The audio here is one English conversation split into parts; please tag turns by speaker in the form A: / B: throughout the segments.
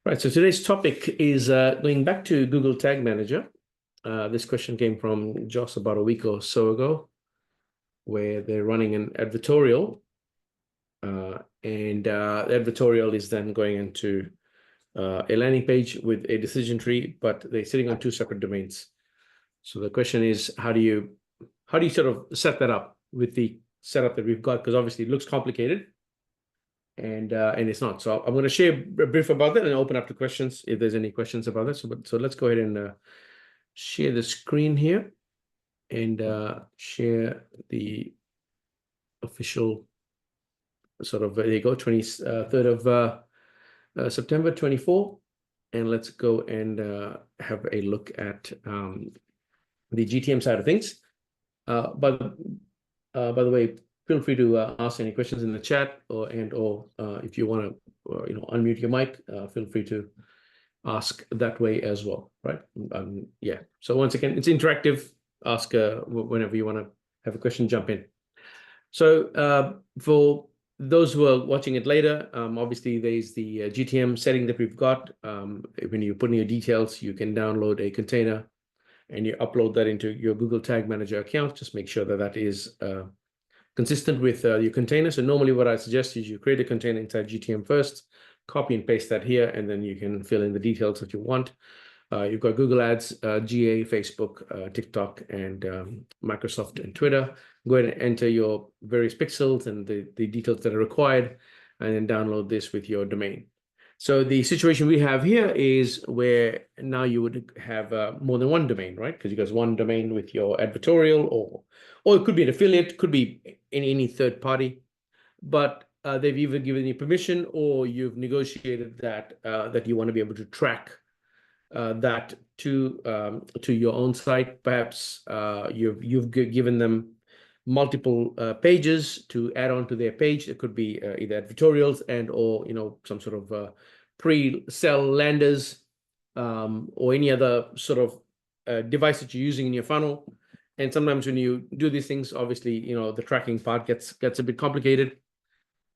A: Right, so today's topic is going back to Google Tag Manager. This question came from Joss about a week or so ago, where they're running an advertorial, and the advertorial is then going into a landing page with a decision tree, but they're sitting on two separate domains. So the question is, how do you sort of set that up with the setup that we've got? Because obviously it looks complicated, and it's not. So I'm going to share a brief about that and open up to questions if there's any questions about that. So let's go ahead and share the screen here and share the official sort of, there you go, 23rd of September 24. And let's go and have a look at the GTM side of things. By the way, feel free to ask any questions in the chat, or if you want to unmute your mic, feel free to ask that way as well, right? Yeah. So once again, it's interactive. Ask whenever you want to have a question, jump in. So for those who are watching it later, obviously there's the GTM setting that we've got. When you put in your details, you can download a container and you upload that into your Google Tag Manager account. Just make sure that that is consistent with your container. So normally what I suggest is you create a container inside GTM first, copy and paste that here, and then you can fill in the details that you want. You've got Google Ads, GA, Facebook, TikTok, and Microsoft and Twitter. Go ahead and enter your various pixels and the details that are required, and then download this with your domain. So the situation we have here is where now you would have more than one domain, right? Because you got one domain with your advertorial, or it could be an affiliate, could be any third party, but they've either given you permission or you've negotiated that you want to be able to track that to your own site. Perhaps you've given them multiple pages to add on to their page. It could be either advertorials or some sort of pre-sell landers, or any other sort of device that you're using in your funnel. And sometimes when you do these things, obviously the tracking part gets a bit complicated,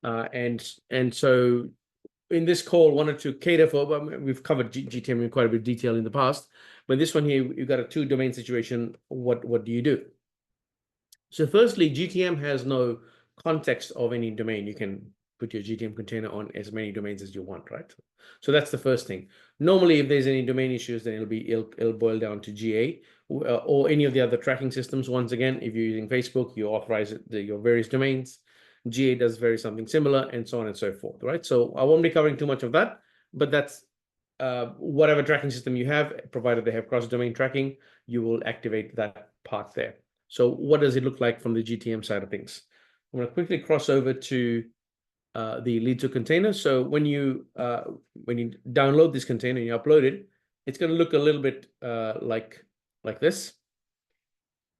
A: and so in this call wanted to cater for, we've covered GTM in quite a bit of detail in the past, but this one here, you've got a two domain situation. What do you do? So firstly, GTM has no context of any domain. You can put your GTM container on as many domains as you want, right? So that's the first thing. Normally, if there's any domain issues, then it'll boil down to GA or any of the other tracking systems. Once again, if you're using Facebook, you authorize your various domains. GA does something similar, and so on and so forth, right? So I won't be covering too much of that, but that's whatever tracking system you have, provided they have cross-domain tracking, you will activate that part there. So what does it look like from the GTM side of things? I'm going to quickly cross over to the lead to container. So when you download this container and you upload it, it's going to look a little bit like this,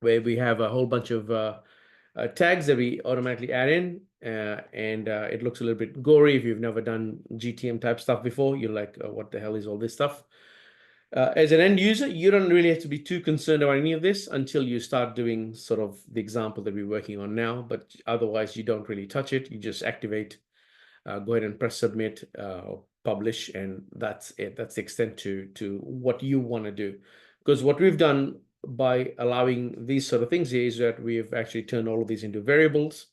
A: where we have a whole bunch of tags that we automatically add in, and it looks a little bit gory. If you've never done GTM type stuff before, you're like, what the hell is all this stuff? As an end user, you don't really have to be too concerned about any of this until you start doing sort of the example that we're working on now. But otherwise, you don't really touch it. You just activate, go ahead and press submit, or publish, and that's it. That's the extent to what you want to do. Because what we've done by allowing these sort of things here is that we've actually turned all of these into variables.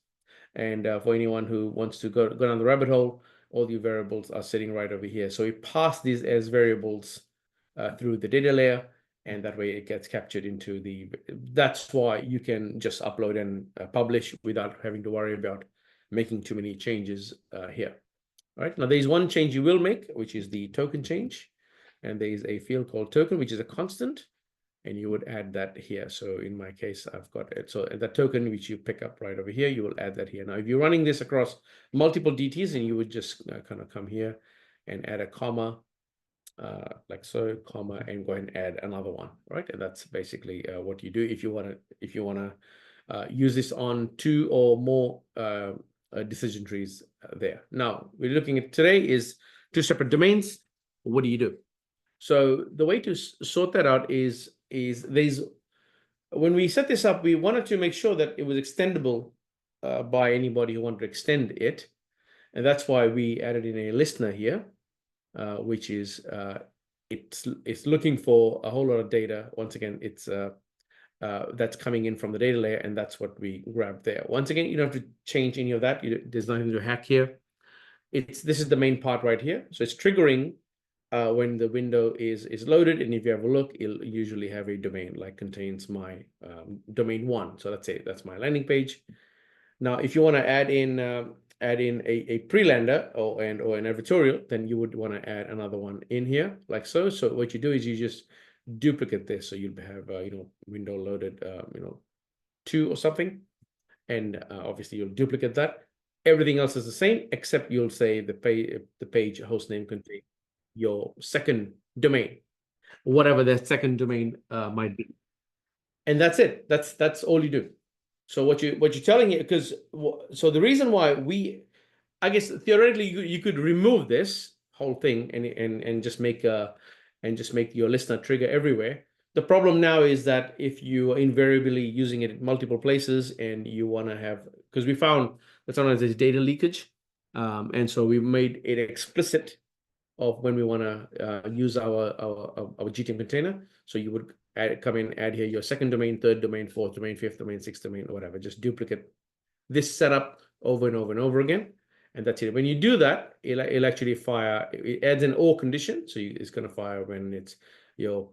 A: And for anyone who wants to go down the rabbit hole, all the variables are sitting right over here. So we pass these as variables through the data layer, and that way it gets captured into that's why you can just upload and publish without having to worry about making too many changes here. All right, now there's one change you will make, which is the token change, and there's a field called token, which is a constant, and you would add that here. So in my case, I've got it. So that token, which you pick up right over here, you will add that here. Now, if you're running this across multiple DTs, and you would just kind of come here and add a comma, like so, comma, and go ahead and add another one, right? And that's basically what you do if you want to use this on two or more decision trees there. Now, we're looking at today is two separate domains. What do you do? So the way to sort that out is when we set this up, we wanted to make sure that it was extendable by anybody who wanted to extend it, and that's why we added in a listener here. which is it's looking for a whole lot of data. Once again, it's that's coming in from the data layer, and that's what we grab there. Once again, you don't have to change any of that. There's nothing to hack here. This is the main part right here. So it's triggering when the window is loaded, and if you have a look, it'll usually have a domain like contains my domain 1. So that's it. That's my landing page. Now, if you want to add in a pre-lander or an advertorial, then you would want to add another one in here like so. So what you do is you just duplicate this. So you'll have window loaded 2 or something, and obviously you'll duplicate that. Everything else is the same, except you'll say the page host name contains your second domain, whatever that second domain might be, and that's it. That's all you do. So what you're telling it, because so the reason why I guess theoretically you could remove this whole thing and just make your listener trigger everywhere. The problem now is that if you are invariably using it in multiple places and you want to have, because we found that sometimes there's data leakage, and so we made it explicit of when we want to use our GTM container. So you would come in, add here your second domain, third domain, fourth domain, fifth domain, sixth domain, or whatever. Just duplicate this setup over and over and over again, and that's it. When you do that, it'll actually fire. It adds an or condition, so it's going to fire when it's your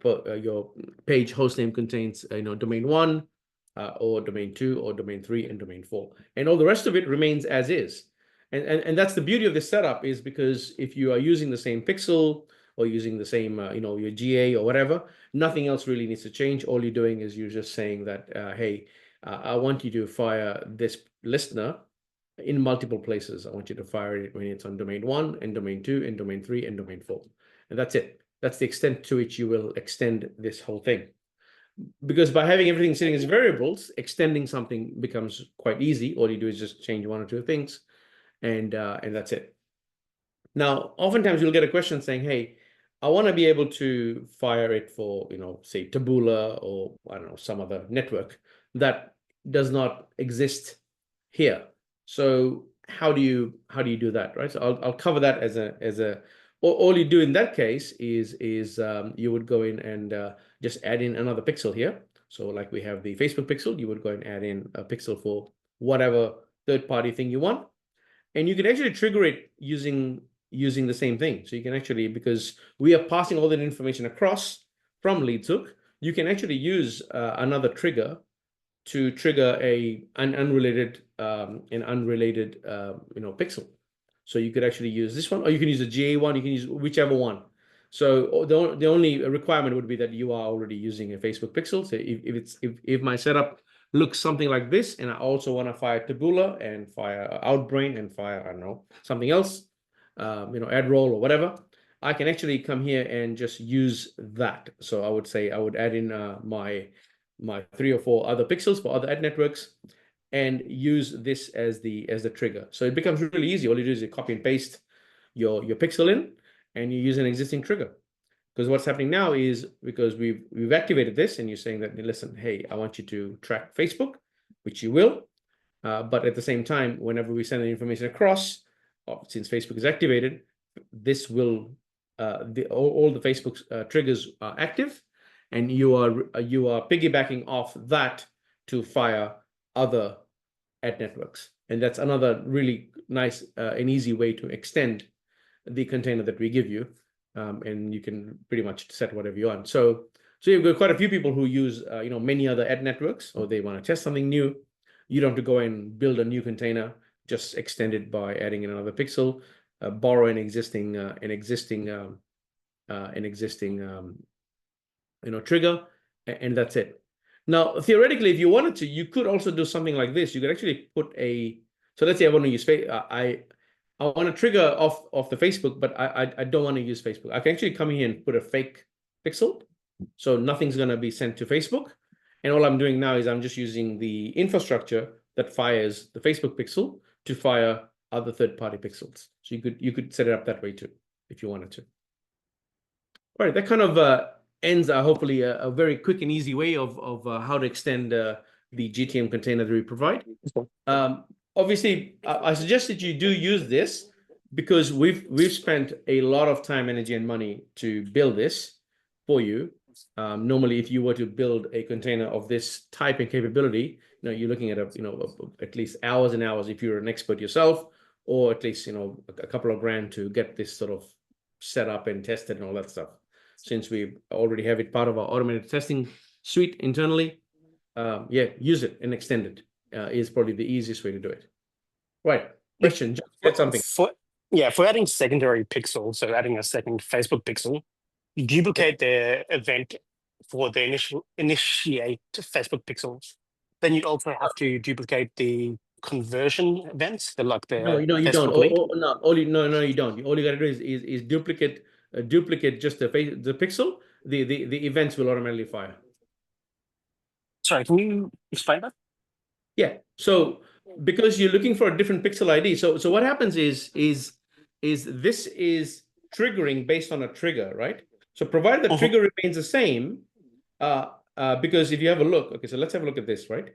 A: page hostname contains domain 1, or domain 2, or domain 3, and domain 4, and all the rest of it remains as is. And that's the beauty of this setup, is because if you are using the same pixel or using the same your GA or whatever, nothing else really needs to change. All you're doing is you're just saying that hey, I want you to fire this listener in multiple places. I want you to fire it when it's on domain 1 and domain 2 and domain 3 and domain 4, and that's it. That's the extent to which you will extend this whole thing. Because by having everything sitting as variables, extending something becomes quite easy. All you do is just change 1 or 2 things, and that's it. Now, oftentimes you'll get a question saying, hey, I want to be able to fire it for, say Taboola, or I don't know, some other network that does not exist here. So how do you do that, right? So I'll cover that as a all you do in that case is you would go in and just add in another pixel here. So like we have the Facebook pixel, you would go and add in a pixel for whatever third-party thing you want. And you can actually trigger it using the same thing. So you can actually, because we are passing all that information across from LeadsHook, you can actually use another trigger to trigger an unrelated pixel. So you could actually use this one, or you can use a GA one. You can use whichever one. So the only requirement would be that you are already using a Facebook pixel. So if my setup looks something like this, and I also want to fire Taboola and fire Outbrain and fire, I don't know, something else, AdRoll or whatever, I can actually come here and just use that. So I would say I would add in my 3 or 4 other pixels for other ad networks and use this as the trigger. So it becomes really easy. All you do is you copy and paste your pixel in, and you use an existing trigger. Because what's happening now is, because we've activated this, and you're saying that, listen, hey, I want you to track Facebook, which you will. But at the same time, whenever we send the information across, since Facebook is activated, this will all the Facebook triggers are active, and you are piggybacking off that to fire other ad networks. And that's another really nice and easy way to extend the container that we give you. And you can pretty much set whatever you want. So you've got quite a few people who use many other ad networks, or they want to test something new. You don't have to go and build a new container. Just extend it by adding in another pixel, borrow an existing trigger, and that's it. Now, theoretically, if you wanted to, you could also do something like this. You could actually put so let's say I want to use I want to trigger off the Facebook, but I don't want to use Facebook. I can actually come here and put a fake pixel, so nothing's going to be sent to Facebook. And all I'm doing now is I'm just using the infrastructure that fires the Facebook pixel to fire other third-party pixels. So you could set it up that way too, if you wanted to. All right, that kind of ends hopefully a very quick and easy way of how to extend the GTM container that we provide. Obviously, I suggest that you do use this because we've spent a lot of time, energy, and money to build this for you. Normally, if you were to build a container of this type and capability, you're looking at at least hours and hours if you're an expert yourself, or at least a couple of grand to get this sort of set up and tested and all that stuff. Since we already have it part of our automated testing suite internally, use it and extend it is probably the easiest way to do it. Right. Question. Just get something.
B: For adding secondary pixel, so adding a second Facebook pixel, you duplicate the event for the initiate Facebook pixels. Then you also have to duplicate the conversion events,
A: No, you don't. No, you don't. All you got to do is duplicate just the pixel. The events will automatically fire.
B: Sorry, can you explain that?
A: Yeah. So because you're looking for a different pixel ID, so what happens is this is triggering based on a trigger, right? So provided the trigger remains the same, because if you have a look, okay, so let's have a look at this, right?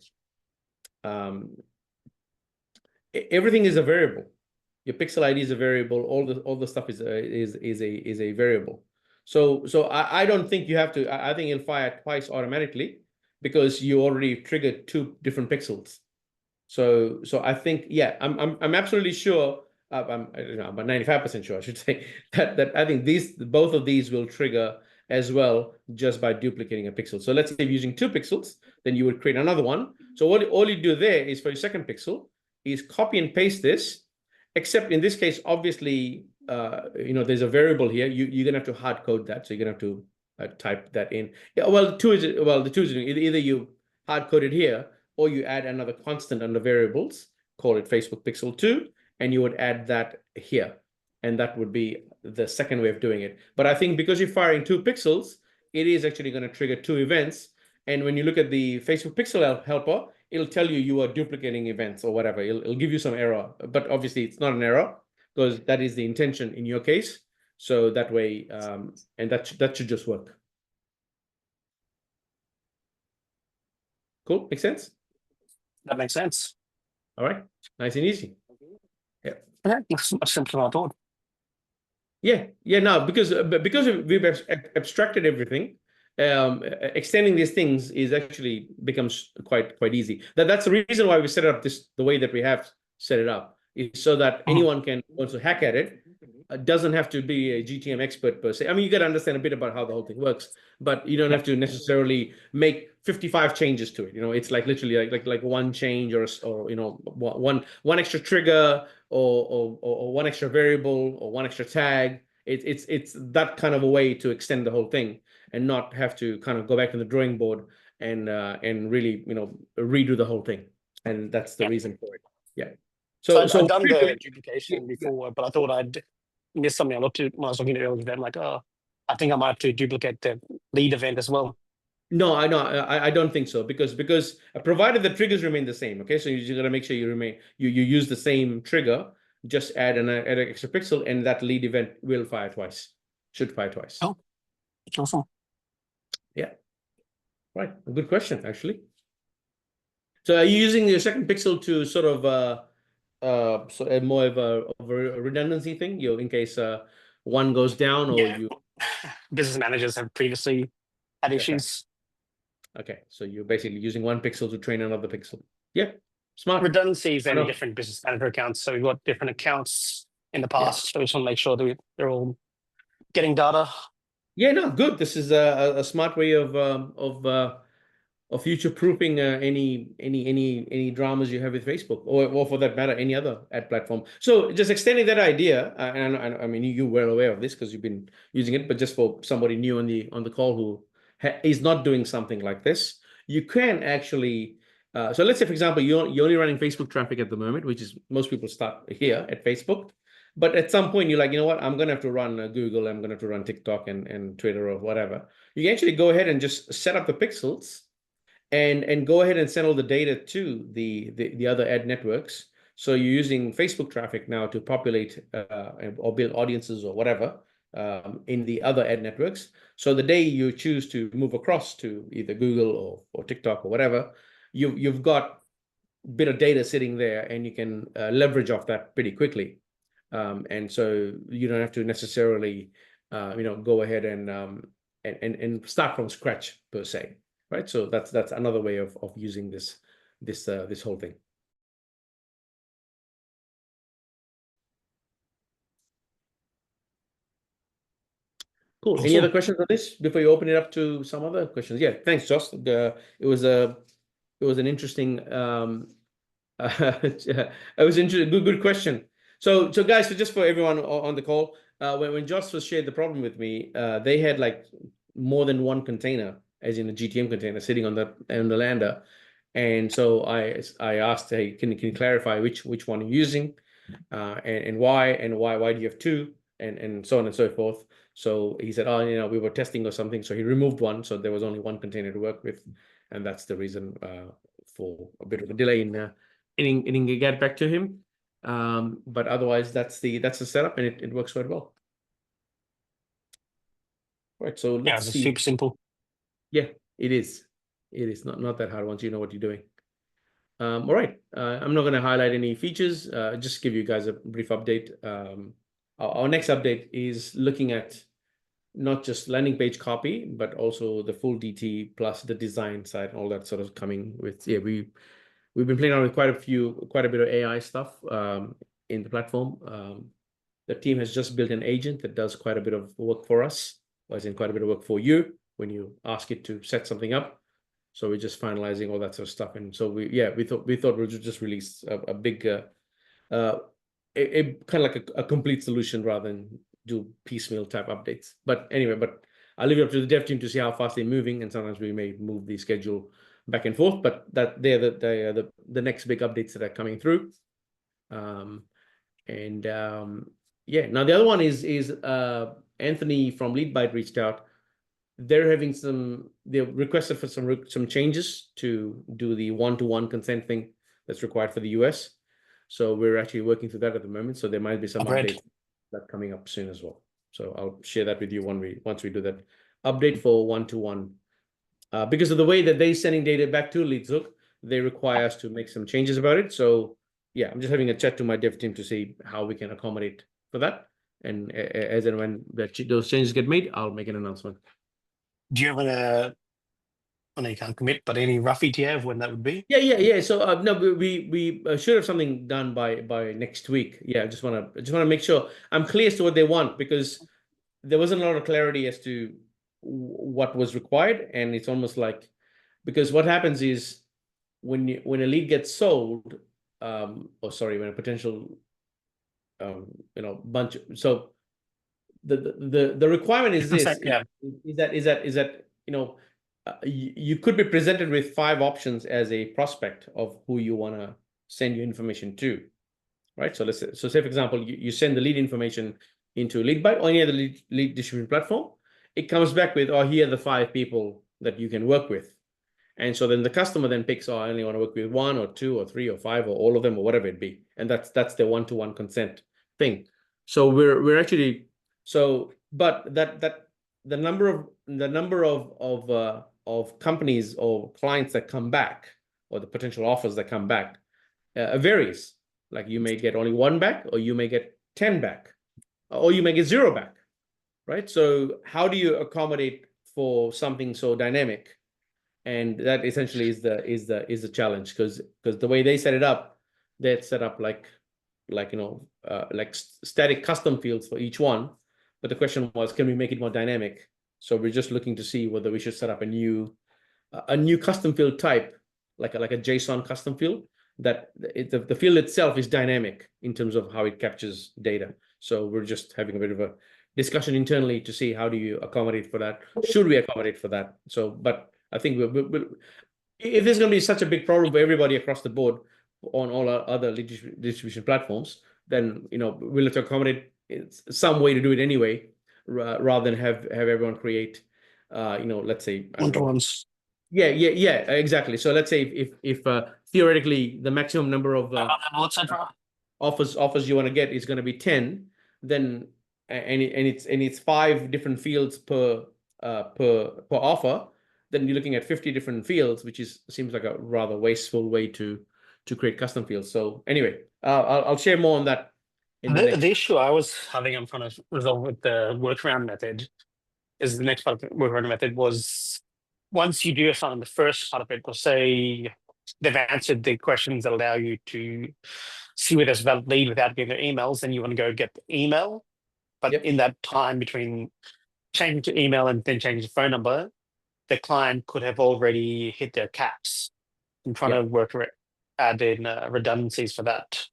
A: Everything is a variable. Your pixel ID is a variable. All the stuff is a variable. So I don't think you have to. I think it'll fire twice automatically because you already triggered 2 different pixels. So I think, yeah, I'm absolutely sure. I'm about 95% sure, I should say, that I think both of these will trigger as well just by duplicating a pixel. So let's say you're using 2 pixels, then you would create another one. So all you do there is for your second pixel is copy and paste this, except in this case, obviously, there's a variable here. You're gonna have to hard code that, so you're gonna have to type that in. Yeah, well, the two is either you hard code it here, or you add another constant under variables, call it Facebook pixel 2, and you would add that here. And that would be the second way of doing it. But I think because you're firing 2 pixels, it is actually going to trigger 2 events. And when you look at the Facebook pixel helper, it'll tell you are duplicating events or whatever. It'll give you some error. But obviously, it's not an error because that is the intention in your case. So that way, and that should just work. Cool. Makes sense?
B: That makes sense.
A: All right. Nice and easy. Yeah.
B: Much simpler than I thought.
A: Yeah. No, because we've abstracted everything, extending these things becomes quite easy. That's the reason why we set it up the way that we have set it up, is so that anyone can also hack at it. Doesn't have to be a GTM expert per se. I mean, you got to understand a bit about how the whole thing works, but you don't have to necessarily make 55 changes to it. It's like literally like one change or one extra trigger or one extra variable or one extra tag. It's that kind of a way to extend the whole thing and not have to kind of go back to the drawing board and really redo the whole thing. And that's the reason for it. Yeah. So
B: I've done the duplication before, but I thought I'd missed something. I looked at when I was looking at the earlier event, like, I think I might have to duplicate the lead event as well.
A: No, I don't think so, because provided the triggers remain the same, okay, so you got to make sure you use the same trigger, just add an extra pixel, and that lead event will fire twice, should fire twice.
B: Oh, awesome.
A: Yeah, right. A good question, actually. So are you using your second pixel to sort of more of a redundancy thing, in case one goes down, or you
B: business managers have previously had issues.
A: Okay, so you're basically using one pixel to train another pixel. Yeah, smart.
B: Redundancies and different business manager accounts. So we've got different accounts in the past. So we just want to make sure that they're all getting data.
A: Yeah, no, good. This is a smart way of future-proofing any dramas you have with Facebook, or for that matter, any other ad platform. So just extending that idea, and I mean, you're well aware of this because you've been using it, but just for somebody new on the call who is not doing something like this, you can actually. So let's say, for example, you're only running Facebook traffic at the moment, which is most people start here at Facebook. But at some point, you're like, you know what? I'm going to have to run Google. I'm going to have to run TikTok and Twitter or whatever. You can actually go ahead and just set up the pixels and go ahead and send all the data to the other ad networks. So you're using Facebook traffic now to populate or build audiences or whatever in the other ad networks. So the day you choose to move across to either Google or TikTok or whatever, you've got a bit of data sitting there, and you can leverage off that pretty quickly. And so you don't have to necessarily go ahead and start from scratch per se, right? So that's another way of using this whole thing. Cool. Any other
B: Awesome.
A: questions on this before you open it up to some other questions? Yeah, thanks, Josh. It was an interesting it was interesting. Good question. So guys, so just for everyone on the call, when Josh was shared the problem with me, they had like more than one container, as in a GTM container, sitting on the lander, and so I asked, hey, can you clarify which one you're using, and why do you have two, and so on and so forth. So he said, oh, we were testing or something, so he removed one, so there was only one container to work with, and that's the reason for a bit of a delay in get back to him. But otherwise, that's the setup, and it works quite well. Right, so
B: Yeah,
A: let's
B: it's
A: see.
B: super simple.
A: Yeah, it is. It is not that hard once you know what you're doing. All right, I'm not going to highlight any features. Just give you guys a brief update. Our next update is looking at not just landing page copy, but also the full DT plus the design side, all that sort of coming with. Yeah, we've been playing around with quite a bit of AI stuff in the platform. The team has just built an agent that does quite a bit of work for us, or as in quite a bit of work for you when you ask it to set something up. So we're just finalizing all that sort of stuff, and so we thought we'd just release a big, kind of like a complete solution rather than do piecemeal type updates. But anyway, I'll leave it up to the dev team to see how fast they're moving, and sometimes we may move the schedule back and forth. But they're the next big updates that are coming through. Yeah. Now the other one is Anthony from LeadByte reached out. They requested for some changes to do the one-to-one consent thing that's required for the US. So we're actually working through that at the moment. So there might be some updates that coming up soon as well. So I'll share that with you once we do that update for one-to-one. Because of the way that they're sending data back to LeadsHook, they require us to make some changes about it. So yeah, I'm just having a chat to my dev team to see how we can accommodate for that. And as and when those changes get made, I'll make an announcement.
B: Do you have I know you can't commit, but any rough ETA of when that would be?
A: Yeah. So no, we should have something done by next week. Yeah, I just want to make sure I'm clear as to what they want, because there wasn't a lot of clarity as to what was required, and it's almost like, because what happens is when a lead gets sold, when a potential bunch. So the requirement is this:
B: Yeah.
A: is that you could be presented with 5 options as a prospect of who you want to send your information to, right? So say for example, you send the lead information into LeadByte or any other lead distribution platform. It comes back with, here are the 5 people that you can work with. And so then the customer then picks, I only want to work with 1 or 2 or 3 or 5 or all of them or whatever it be. And that's the one-to-one consent thing. So we're actually, but that the number of companies or clients that come back, or the potential offers that come back, varies. Like you may get only 1 back, or you may get 10 back, or you may get 0 back, right? So how do you accommodate for something so dynamic? And that essentially is the challenge, because the way they set it up, they set up like static custom fields for each one. But the question was, can we make it more dynamic? So we're just looking to see whether we should set up a new custom field type, like a JSON custom field, that the field itself is dynamic in terms of how it captures data. So we're just having a bit of a discussion internally to see how do you accommodate for that. Should we accommodate for that? So, but I think if there's going to be such a big problem for everybody across the board on all our other distribution platforms, then we'll have to accommodate some way to do it anyway, rather than have everyone create, let's say
B: One-to-ones.
A: Yeah, exactly. So let's say if theoretically the maximum number of offers you want to get is going to be 10, then it's 5 different fields per offer, then you're looking at 50 different fields, which seems like a rather wasteful way to create custom fields. So anyway, I'll share more on that in the next.
B: The issue I was having, I'm trying to resolve with the workaround method, is the next part of the workaround method was once you do assign the first part of it, will say they've answered the questions that allow you to see whether there's a valid lead without getting their emails, then you want to go get the email. But
A: Yep.
B: in that time between changing to email and then changing the phone number, the client could have already hit their caps. I'm trying to add in redundancies for that.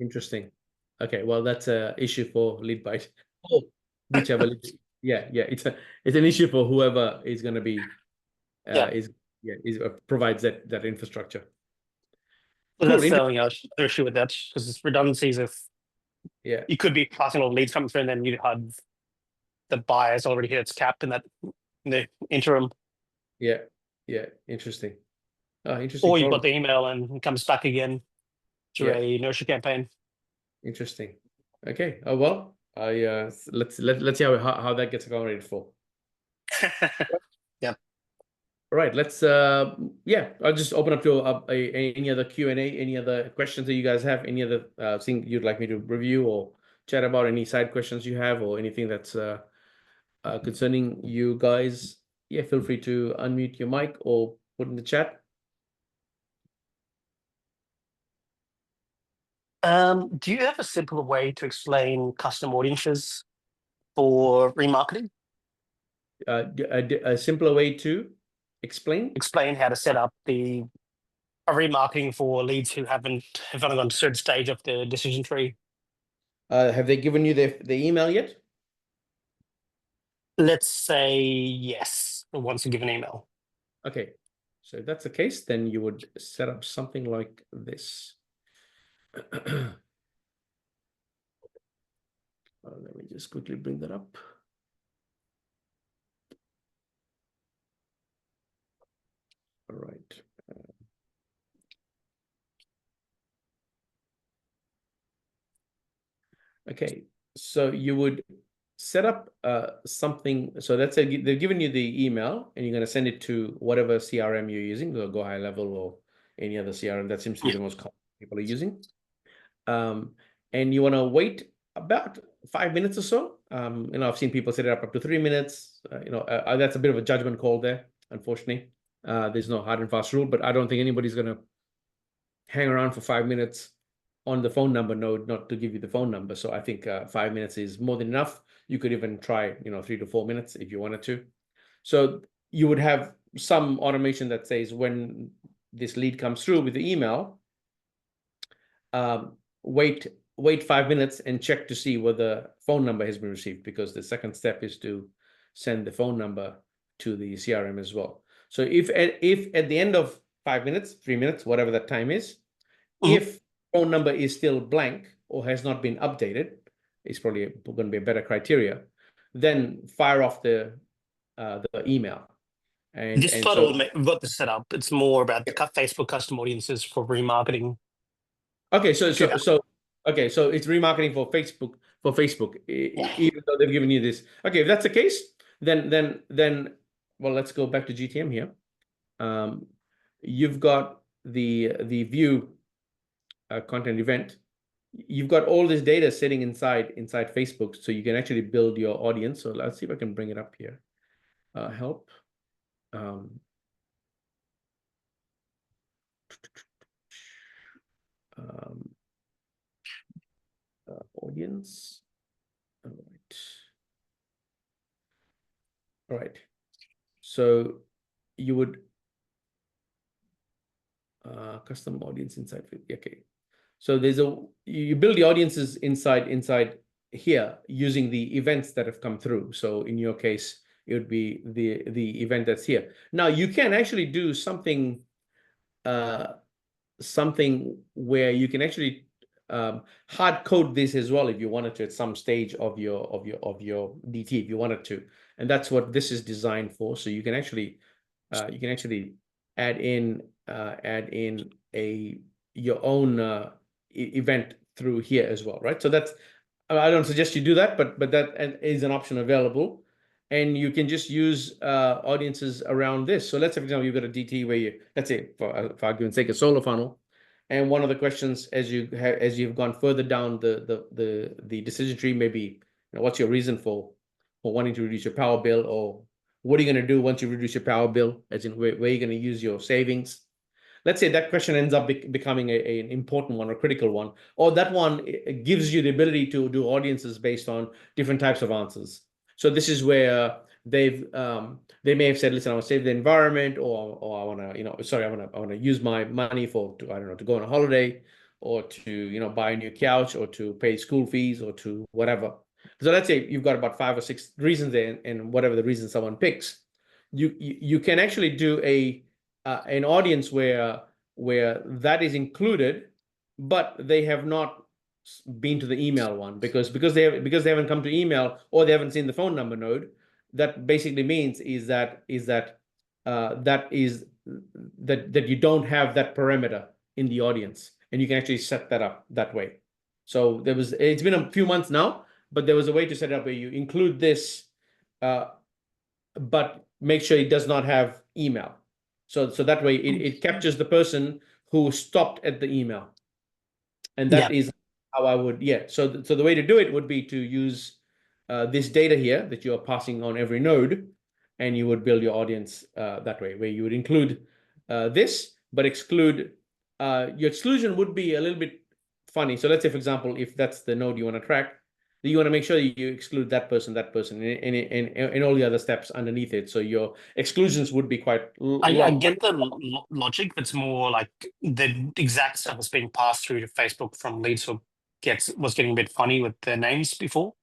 A: Interesting. Okay, well, that's a issue for lead bite. Oh, whichever. Yeah, it's an issue for whoever is going to be
B: Yeah,
A: provides that infrastructure.
B: so
A: Cool.
B: that's the only other issue with that, because it's redundancies. If
A: Yeah,
B: you could be passing all leads coming through, and then you have the buyer's already hit its cap in the interim,
A: yeah. Interesting. Interesting
B: or you've got
A: problem.
B: the email and it comes back again through
A: Yeah,
B: a nurture campaign.
A: interesting. Okay. Oh well, let's see how that gets accommodated for.
B: Yeah.
A: All right, let's I'll just open up to any other Q&A, any other questions that you guys have, any other thing you'd like me to review or chat about, any side questions you have or anything that's concerning you guys. Yeah, feel free to unmute your mic or put in the chat.
B: Do you have a simpler way to explain custom audiences for remarketing?
A: A simpler way to explain.
B: Explain how to set up a remarketing for leads who have only gone to a certain stage of the decision tree.
A: Have they given you the email yet?
B: Let's say yes, once you give an email.
A: Okay, so if that's the case, then you would set up something like this. Let me just quickly bring that up. All right. Okay, so you would set up something. So let's say they've given you the email and you're going to send it to whatever CRM you're using, Go High Level or any other CRM. That seems to be the most common people are using. And you want to wait about 5 minutes or so. I've seen people set it up to 3 minutes. That's a bit of a judgment call there, unfortunately. There's no hard and fast rule, but I don't think anybody's going to hang around for 5 minutes on the phone number node, not to give you the phone number. So I think 5 minutes is more than enough. You could even try, 3 to 4 minutes if you wanted to. So you would have some automation that says when this lead comes through with the email, wait 5 minutes and check to see whether phone number has been received, because the second step is to send the phone number to the CRM as well. So if at the end of 5 minutes, 3 minutes, whatever that time is, if phone number is still blank or has not been updated, it's probably going to be a better criteria, then fire off the email. And
B: This part we've got this set up. It's more about the Facebook custom audiences for remarketing.
A: Okay, so it's remarketing for Facebook, even though they've given you this. Okay, if that's the case, then well, let's go back to GTM here. You've got the view content event. You've got all this data sitting inside Facebook, so you can actually build your audience. So let's see if I can bring it up here. Help. Audience. All right. So you would custom audience inside. Okay. So you build the audiences inside here using the events that have come through. So in your case, it would be the event that's here. Now you can actually do something where you can actually hard code this as well if you wanted to at some stage of your DT if you wanted to, and that's what this is designed for. So you can actually add in your own event through here as well, right? So that's, I don't suggest you do that, but that is an option available, and you can just use audiences around this. So let's say, for example, you've got a DT where let's say for argument's sake, a solar funnel, And one of the questions as you've gone further down the decision tree, maybe what's your reason for wanting to reduce your power bill, or what are you going to do once you reduce your power bill, as in where are you going to use your savings. Let's say that question ends up becoming an important one or critical one, or that one gives you the ability to do audiences based on different types of answers. So this is where they may have said, listen, I want to save the environment, or I want to, I want to use my money to I don't know, to go on a holiday, or to buy a new couch, or to pay school fees, or to whatever. So let's say you've got about 5 or 6 reasons there, and whatever the reason someone picks, you can actually do an audience where that is included, but they have not been to the email one, because they haven't come to email, or they haven't seen the phone number node. That basically means that you don't have that parameter in the audience, and you can actually set that up that way. So it's been a few months now, but there was a way to set it up where you include this, but make sure it does not have email. So that way it captures the person who stopped at the email. And that is how I would, So the way to do it would be to use this data here that you are passing on every node, and you would build your audience that way, where you would include this, but exclude, your exclusion would be a little bit funny. So let's say, for example, if that's the node you want to track, you want to make sure you exclude that person, and all the other steps underneath it. So your exclusions would be quite
B: I get the logic. It's more like the exact stuff was being passed through to Facebook from leads who was getting a bit funny with their names before.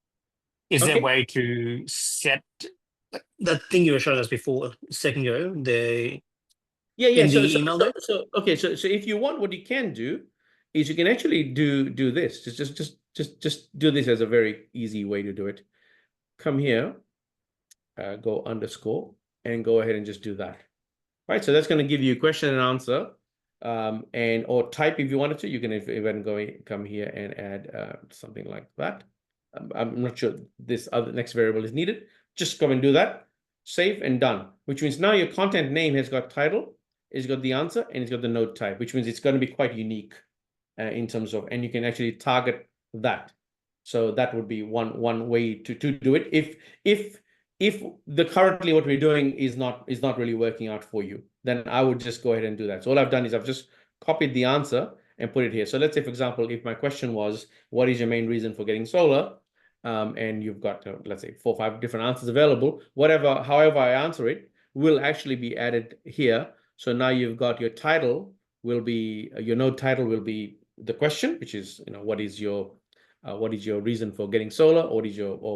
B: Is there a way to set that thing you were showing us before a second ago? In the email note?
A: So if you want, what you can do is you can actually do this. Just do this as a very easy way to do it. Come here, go underscore, and go ahead and just do that. Right, so that's going to give you a question and answer, or type if you wanted to. You can even come here and add something like that. I'm not sure this other next variable is needed. Just come and do that. Save and done. Which means now your content name has got title, it's got the answer, and it's got the node type. Which means it's going to be quite unique in terms of, and you can actually target that. So that would be one way to do it. If currently what we're doing is not really working out for you, then I would just go ahead and do that. So all I've done is I've just copied the answer and put it here. So let's say, for example, if my question was, what is your main reason for getting solar? And you've got, let's say, 4 or 5 different answers available. However I answer it will actually be added here. So now you've got your title your node title will be the question, which is, what is your reason for getting solar, or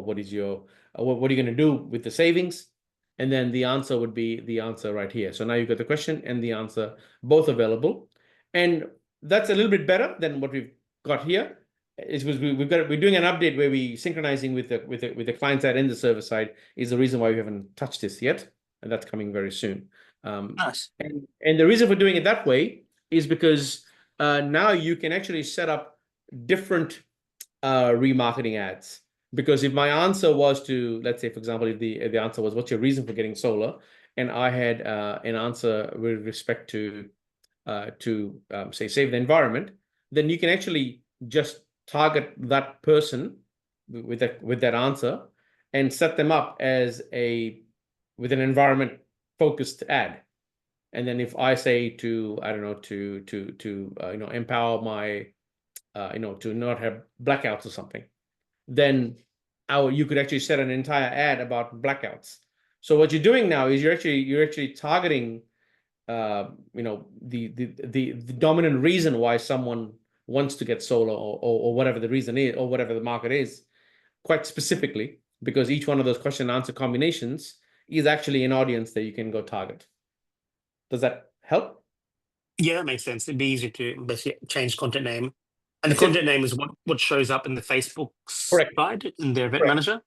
A: what are you going to do with the savings? And then the answer would be the answer right here. So now you've got the question and the answer both available. And that's a little bit better than what we've got here. We're doing an update where we synchronizing with the client side and the server side is the reason why we haven't touched this yet. And that's coming very soon.
B: Nice.
A: And the reason for doing it that way is because now you can actually set up different remarketing ads. Because if my answer was to, let's say, for example, if the answer was, what's your reason for getting solar? And I had an answer with respect to say, save the environment, then you can actually just target that person with that answer and set them up as with an environment focused ad. And then if I say to, I don't know, to empower my to not have blackouts or something, then you could actually set an entire ad about blackouts. So what you're doing now is you're actually targeting the dominant reason why someone wants to get solar, or whatever the reason is, or whatever the market is, quite specifically, because each one of those question and answer combinations is actually an audience that you can go target. Does that help?
B: Yeah, that makes sense. It'd be easy to basically change content name. And the content name is what shows up in the Facebook side in the event manager?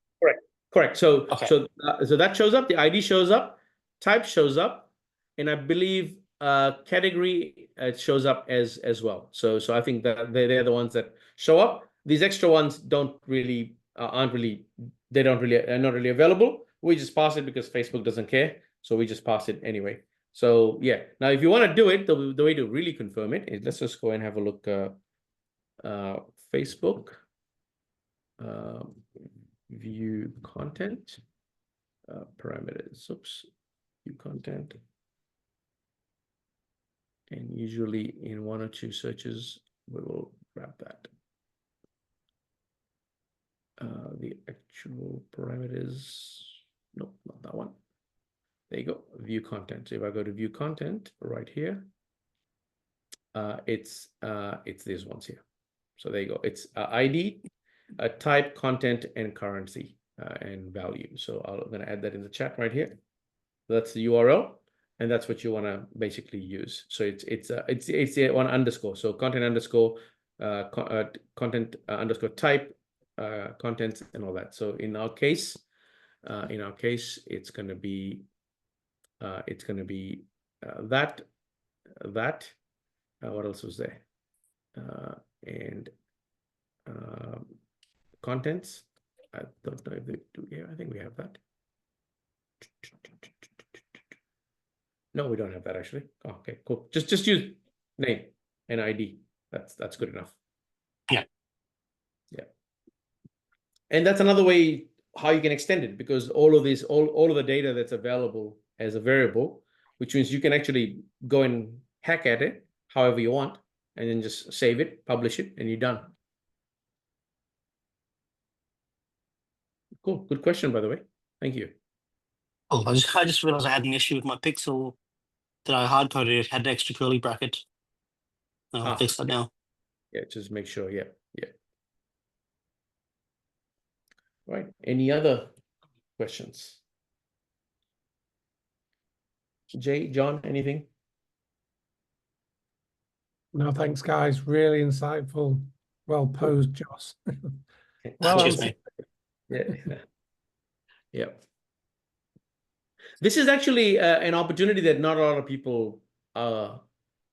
A: Correct. So that shows up, the ID shows up, type shows up, and I believe category shows up as well. So I think that they're the ones that show up. These extra ones are not really available. We just pass it because Facebook doesn't care. So we just pass it anyway. So yeah, now if you want to do it, the way to really confirm it is, let's just go and have a look. Facebook, view content, parameters. Oops, view content. And usually in one or two searches, we will grab that. The actual parameters, nope, not that one. There you go, view content. So if I go to view content right here, it's these ones here. So there you go. It's ID, type, content, and currency and value. So I'm going to add that in the chat right here. That's the URL, and that's what you want to basically use. So it's one underscore. So content underscore content underscore type contents and all that. So in our case, it's going to be that. What else was there? And contents. I don't know if they do here. I think we have that. No, we don't have that actually. Oh, okay, cool. Just use name and ID. That's good enough.
B: Yeah.
A: Yeah. And that's another way how you can extend it, because all of the data that's available as a variable, which means you can actually go and hack at it however you want, and then just save it, publish it, and you're done. Cool. Good question, by the way. Thank you.
B: Oh, I just realized I had an issue with my pixel that I hard coded. It had an extra curly bracket. I'll fix that now.
A: Yeah, just make sure. Yeah. Right. Any other questions? Jay, John, anything?
C: No, thanks, guys. Really insightful. Well posed, Joss. Well
B: Cheers,
C: answered.
B: mate.
A: Yeah. Yeah. This is actually an opportunity that not a lot of people are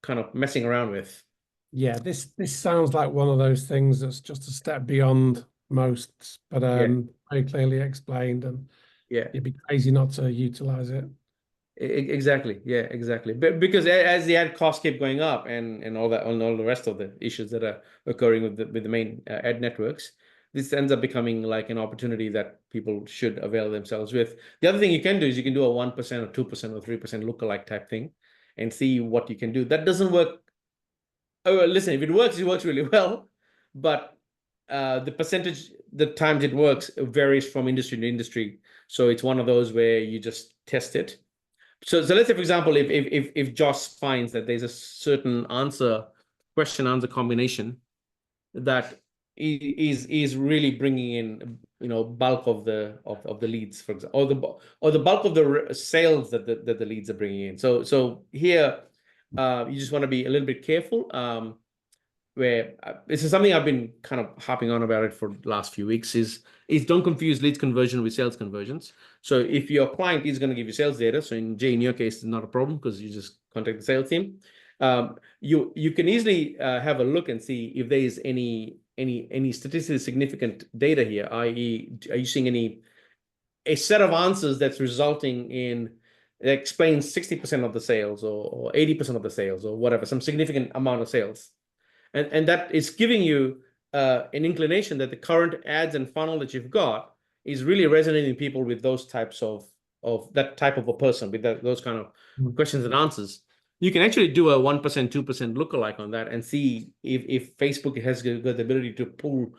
A: kind of messing around with.
C: Yeah, this sounds like one of those things that's just a step beyond most, but very clearly explained, and
A: Yeah.
C: it'd be crazy not to utilize it.
A: Exactly. Yeah, exactly. But because as the ad costs keep going up and all that, and all the rest of the issues that are occurring with the main ad networks, this ends up becoming like an opportunity that people should avail themselves with. The other thing you can do is you can do a 1% or 2% or 3% lookalike type thing and see what you can do. That doesn't work. Oh, listen, if it works really well, but the percentage, the times it works varies from industry to industry. So it's one of those where you just test it. So let's say, for example, if Josh finds that there's a certain question answer combination that is really bringing in, bulk of the leads, for example, or the bulk of the sales that the leads are bringing in. So here, you just want to be a little bit careful. Where this is something I've been kind of harping on about it for the last few weeks is don't confuse leads conversion with sales conversions. So if your client is going to give you sales data, so in your case, it's not a problem because you just contact the sales team. You can easily have a look and see if there is any statistically significant data here, i.e., are you seeing a set of answers that's resulting in that explains 60% of the sales or 80% of the sales or whatever, some significant amount of sales. And that is giving you an inclination that the current ads and funnel that you've got is really resonating people with those types of that type of a person, with those kind of questions and answers. You can actually do a 1%, 2% lookalike on that and see if Facebook has got the ability to pull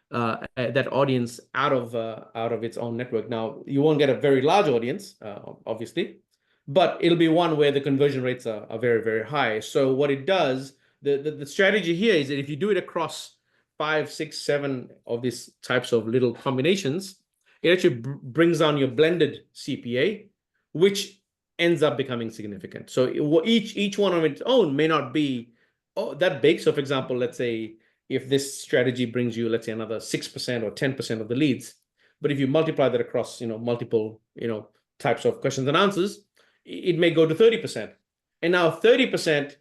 A: that audience out of its own network. Now, you won't get a very large audience, obviously, but it'll be one where the conversion rates are very, very high. So what it does, the strategy here is that if you do it across 5, 6, 7 of these types of little combinations, it actually brings down your blended CPA, which ends up becoming significant. So each one on its own may not be that big. So for example, let's say if this strategy brings you, let's say, another 6% or 10% of the leads, but if you multiply that across, multiple, types of questions and answers, it may go to 30%. And now 30%,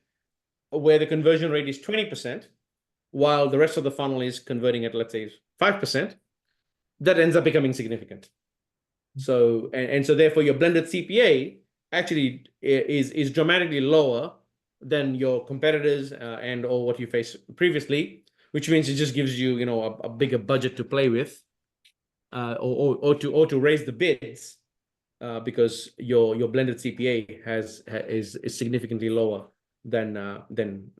A: where the conversion rate is 20%, while the rest of the funnel is converting at, let's say, 5%, that ends up becoming significant. So, and so therefore your blended CPA actually is dramatically lower than your competitors and or what you faced previously, which means it just gives you, a bigger budget to play with, or to raise the bids, because your blended CPA is significantly lower than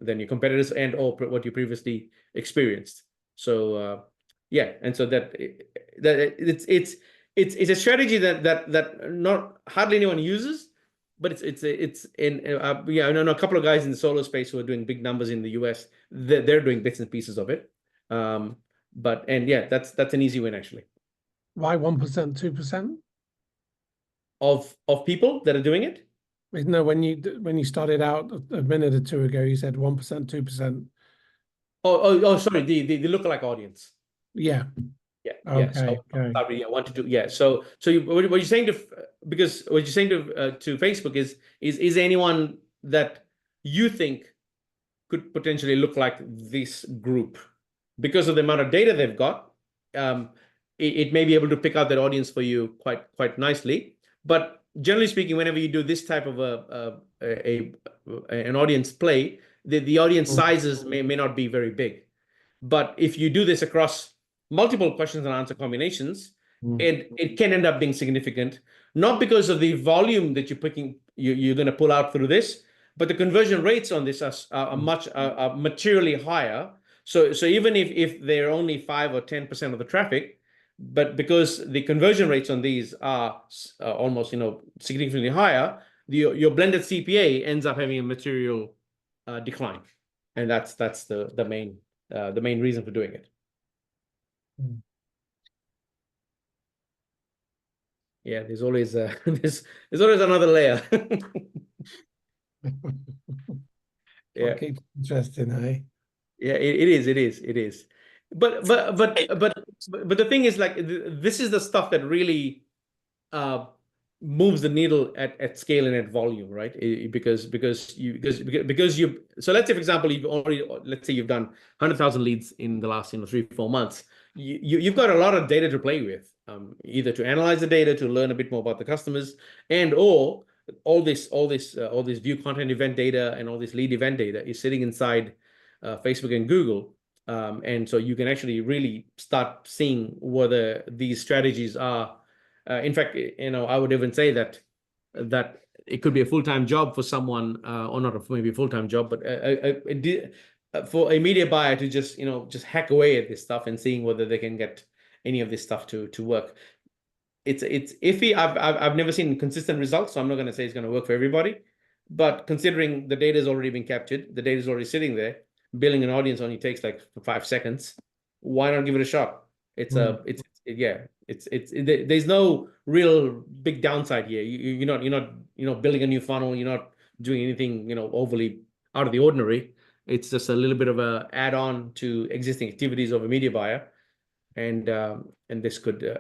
A: your competitors and or what you previously experienced. So yeah, and so that it's a strategy that not hardly anyone uses, but it's in yeah, I know a couple of guys in the solo space who are doing big numbers in the US. They're doing bits and pieces of it, and yeah, that's an easy win actually.
C: Why 1%, 2%?
A: Of people that are doing it.
C: No, when you started out a minute or two ago, you said 1%, 2%.
A: Oh, sorry, the lookalike audience.
C: Yeah.
A: Yeah.
C: Okay.
A: So
C: Okay.
A: sorry, yeah, 1 to 2. Yeah. So what you're saying because what you're saying to Facebook is anyone that you think could potentially look like this group because of the amount of data they've got. It may be able to pick out that audience for you quite nicely. But generally speaking, whenever you do this type of an audience play, the audience sizes may not be very big. But if you do this across multiple questions and answer combinations, it can end up being significant, not because of the volume that you're going to pull out through this, but the conversion rates on this are materially higher. So even if they're only 5 or 10% of the traffic, but because the conversion rates on these are almost significantly higher, your blended CPA ends up having a material decline, and that's the main reason for doing it. Yeah, there's always there's always another layer. Yeah.
C: Keeps interesting, eh?
A: Yeah, it is. But the thing is, like, this is the stuff that really moves the needle at scale and at volume, right? Because you so let's say, for example, let's say you've done 100,000 leads in the last 3-4 months. You've got a lot of data to play with, either to analyze the data, to learn a bit more about the customers, and or all this view content event data and all this lead event data is sitting inside Facebook and Google. And so you can actually really start seeing whether these strategies are, in fact, I would even say that it could be a full-time job for someone, or not maybe a full-time job, but for a media buyer to just hack away at this stuff and seeing whether they can get any of this stuff to work. It's iffy. I've never seen consistent results, so I'm not going to say it's going to work for everybody. But considering the data has already been captured, the data is already sitting there, building an audience only takes like 5 seconds. Why not give it a shot? There's no real big downside here. You're not building a new funnel. You're not doing anything overly out of the ordinary. It's just a little bit of a add-on to existing activities of a media buyer, and this could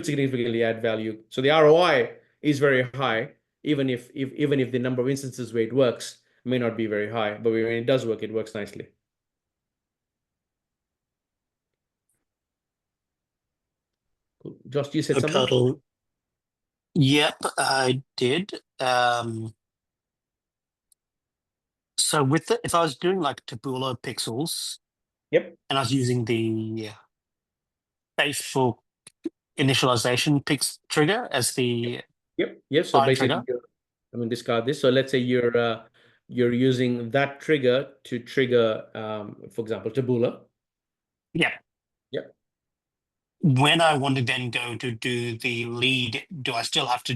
A: significantly add value. So the ROI is very high, even if the number of instances where it works may not be very high, but when it does work, it works nicely. Cool. Josh, you said something?
B: Total. Yep, I did. So if I was doing like Taboola pixels,
A: Yep.
B: and I was using the Facebook initialization trigger as the
A: Yep. So basically,
B: trigger.
A: I'm going to discard this. So let's say you're using that trigger to trigger, for example, Taboola.
B: Yeah.
A: Yep.
B: When I want to then go to do the lead, do I still have to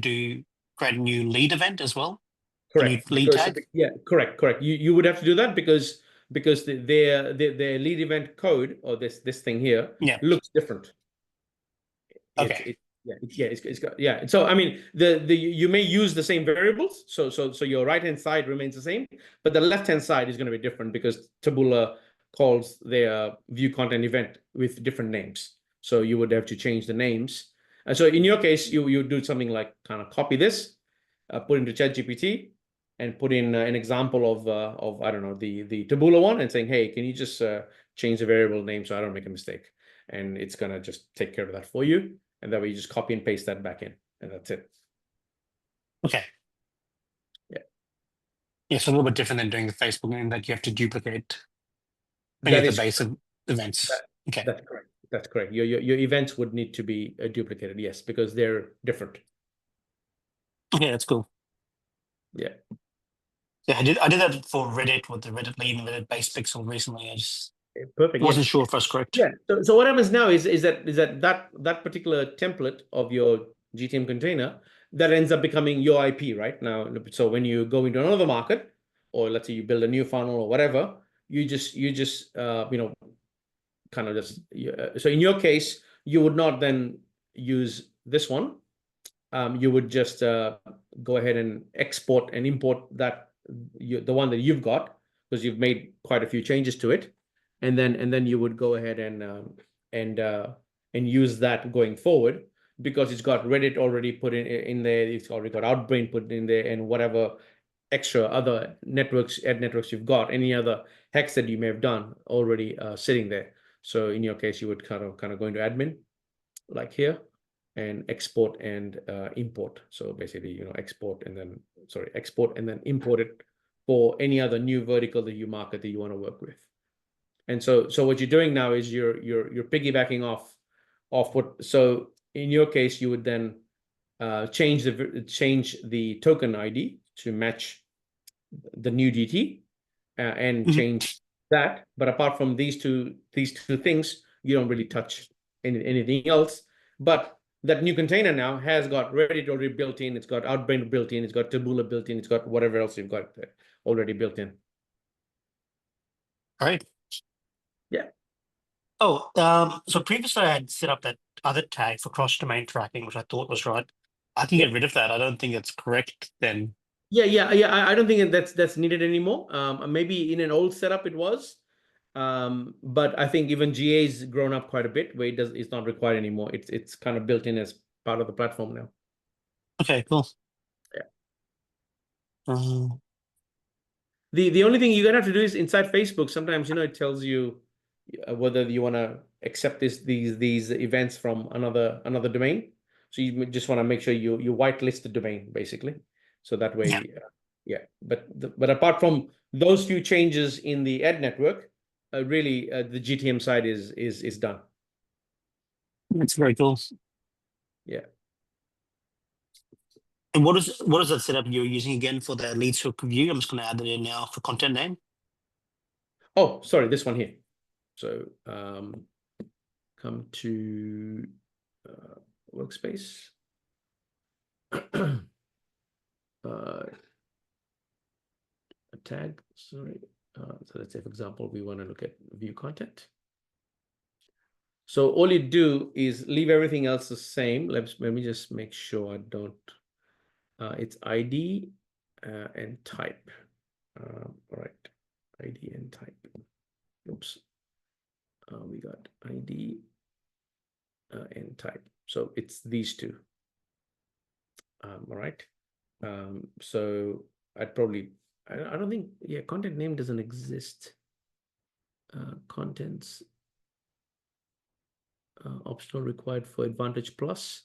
B: create a new lead event as well?
A: Correct.
B: Lead tag?
A: Yeah, correct. You would have to do that because their lead event code, or this thing here, looks different.
B: Okay.
A: It's got, yeah. So I mean, you may use the same variables. So your right hand side remains the same, but the left hand side is going to be different because Taboola calls their view content event with different names. So you would have to change the names. And so in your case, you do something like kind of copy this, put into ChatGPT, and put in an example of I don't know, the Taboola one, and saying, hey, can you just change the variable name so I don't make a mistake? And it's gonna just take care of that for you. And that way you just copy and paste that back in, and that's it.
B: Okay. Yeah, it's a little bit different than doing the Facebook in that you have to duplicate any of
A: That
B: the
A: is
B: base of events. Okay.
A: that's correct. That's correct. Your events would need to be duplicated, yes, because they're different.
B: Okay, that's cool.
A: Yeah.
B: Yeah, I did that for Reddit with the Reddit lead and Reddit base pixel recently. I just
A: Perfect.
B: wasn't
A: Yeah.
B: sure if I was correct.
A: Yeah. So what happens now is that particular template of your GTM container that ends up becoming your IP right now. So when you go into another market, or let's say you build a new funnel or whatever, you just kind of just so in your case you would not then use this one. You would just go ahead and export and import the one that you've got, because you've made quite a few changes to it, and then you would go ahead and use that going forward, because it's got Reddit already put in there, it's already got Outbrain put in there, and whatever extra other ad networks you've got, any other hacks that you may have done already sitting there. So in your case, you would kind of go into admin, like here, and export and import. So basically, export and then import it for any other new vertical that you market that you want to work with. And so what you're doing now is you're piggybacking off what. So in your case, you would then change the token ID to match the new DT and change that. But apart from these two things, you don't really touch anything else. But that new container now has got Reddit already built in, it's got Outbrain built in, it's got Taboola built in, it's got whatever else you've got already built in.
B: All right.
A: Yeah.
B: Oh, so previously I had set up that other tag for cross-domain tracking, which I thought was right. I can get rid of that. I don't think it's correct then.
A: Yeah. I don't think that's needed anymore. Maybe in an old setup it was, but I think even GA's grown up quite a bit, where it's not required anymore. It's kind of built in as part of the platform now.
B: Okay, cool.
A: Yeah. The only thing you're gonna have to do is inside Facebook. Sometimes it tells you whether you want to accept these events from another domain. So you just want to make sure you whitelist the domain, basically. So that way, yeah. But apart from those few changes in the ad network, really the GTM side is done.
B: That's very cool.
A: Yeah.
B: And what is that setup you're using again for the leads hook view? I'm just going to add that in now for content name.
A: Oh, sorry, this one here. So come to workspace. A tag, sorry. So let's say, for example, we want to look at view content. So all you do is leave everything else the same. Let me just make sure I don't. It's ID and type. All right, ID and type. Oops. We got ID and type. So it's these two. All right. So I'd probably. I don't think. Yeah, content name doesn't exist. Contents. Optional required for Advantage Plus.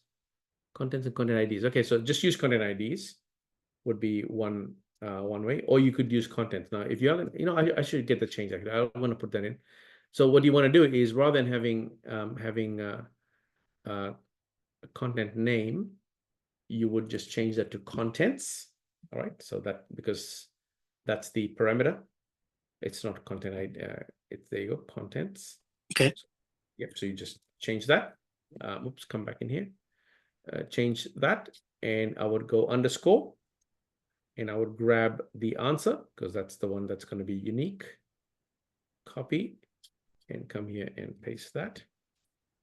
A: Contents and content IDs. Okay, so just use content IDs would be one way, or you could use content. Now, if you haven't, I should get the change. Actually, I want to put that in. So what you want to do is, rather than having a content name, you would just change that to contents. All right, so because that's the parameter. It's not content ID. It's there you go, contents.
B: Okay.
A: Yep. So you just change that. Oops, come back in here. Change that, and I would go underscore, and I would grab the answer, because that's the one that's going to be unique. Copy, and come here and paste that,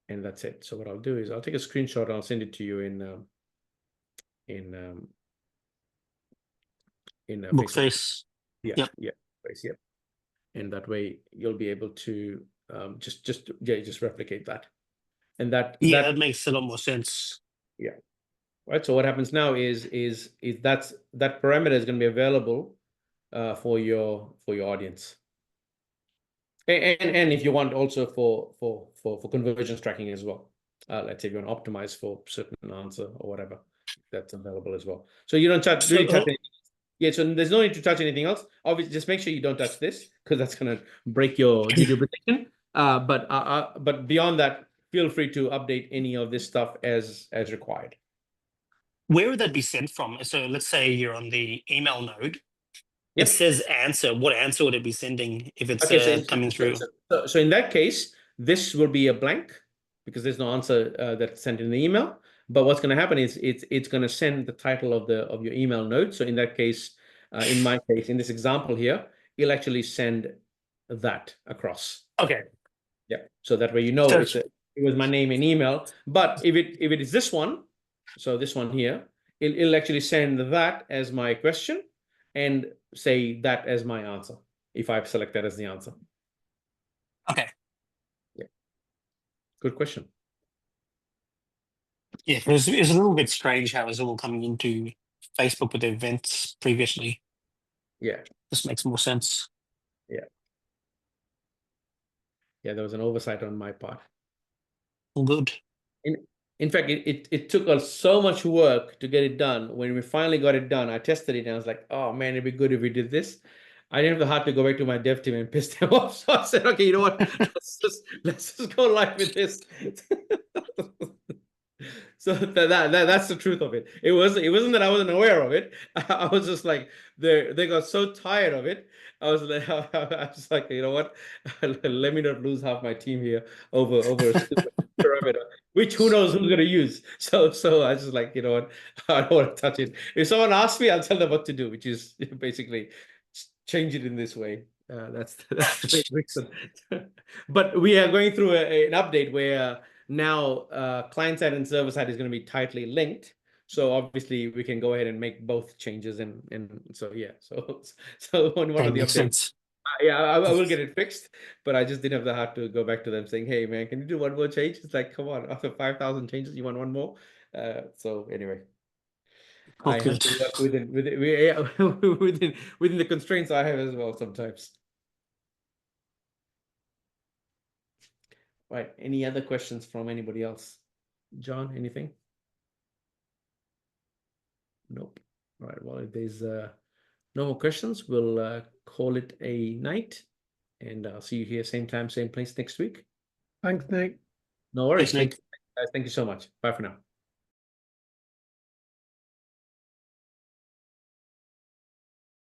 A: and that's it. So what I'll do is I'll take a screenshot and I'll send it to you in
B: Bookface.
A: Yeah.
B: Yep.
A: Yeah. Yep. And that way you'll be able to just replicate that. And that
B: makes a lot more sense.
A: Yeah. Right. So what happens now is that parameter is going to be available for your audience. And if you want also for conversions tracking as well. Let's say if you want to optimize for certain answer or whatever, that's available as well. So you don't touch really touch anything. Yeah, so there's no need to touch anything else. Obviously, just make sure you don't touch this because that's gonna break your data protection. But beyond that, feel free to update any of this stuff as required.
B: Where would that be sent from? So let's say you're on the email node.
A: Yep.
B: It says answer. What answer would it be sending if it's
A: Okay,
B: coming through?
A: So in that case, this will be a blank because there's no answer that's sent in the email. But what's going to happen is it's going to send the title of your email node. So in that case, in my case, in this example here, it'll actually send that across.
B: Okay.
A: Yeah. So that way you know it was my name and email. But if it is this one, so this one here, it'll actually send that as my question and say that as my answer if I select that as the answer.
B: Okay.
A: Yeah. Good question.
B: Yeah, it was a little bit strange how it was all coming into Facebook with the events previously.
A: Yeah.
B: This makes more sense.
A: Yeah. Yeah, there was an oversight on my part.
B: All good.
A: In fact, it took us so much work to get it done. When we finally got it done, I tested it and I was like, oh man, it'd be good if we did this. I didn't have the heart to go back to my dev team and piss them off. So I said, okay, you know what? let's just go live with this. So that's the truth of it. It wasn't that I wasn't aware of it. I was just like they got so tired of it. I was like, you know what? Let me not lose half my team here over a stupid parameter, which who knows who's gonna use. So I was just like, you know what? I don't want to touch it. If someone asks me, I'll tell them what to do, which is basically change it in this way. That's the main reason. But we are going through an update where now client side and server side is going to be tightly linked. So obviously we can go ahead and make both changes and so yeah. So on one of the
B: Makes
A: updates,
B: sense.
A: yeah, I will get it fixed. But I just didn't have the heart to go back to them saying, hey man, can you do one more change? It's like, come on, after 5,000 changes, you want one more? So anyway. I have to work within the constraints I have as well sometimes. Right. Any other questions from anybody else? John, anything? Nope. All right. Well, if there's no more questions, we'll call it a night, and I'll see you here same time, same place next week.
C: Thanks, Nick.
A: No worries.
B: Thanks, Nick.
A: Thank you so much. Bye for now.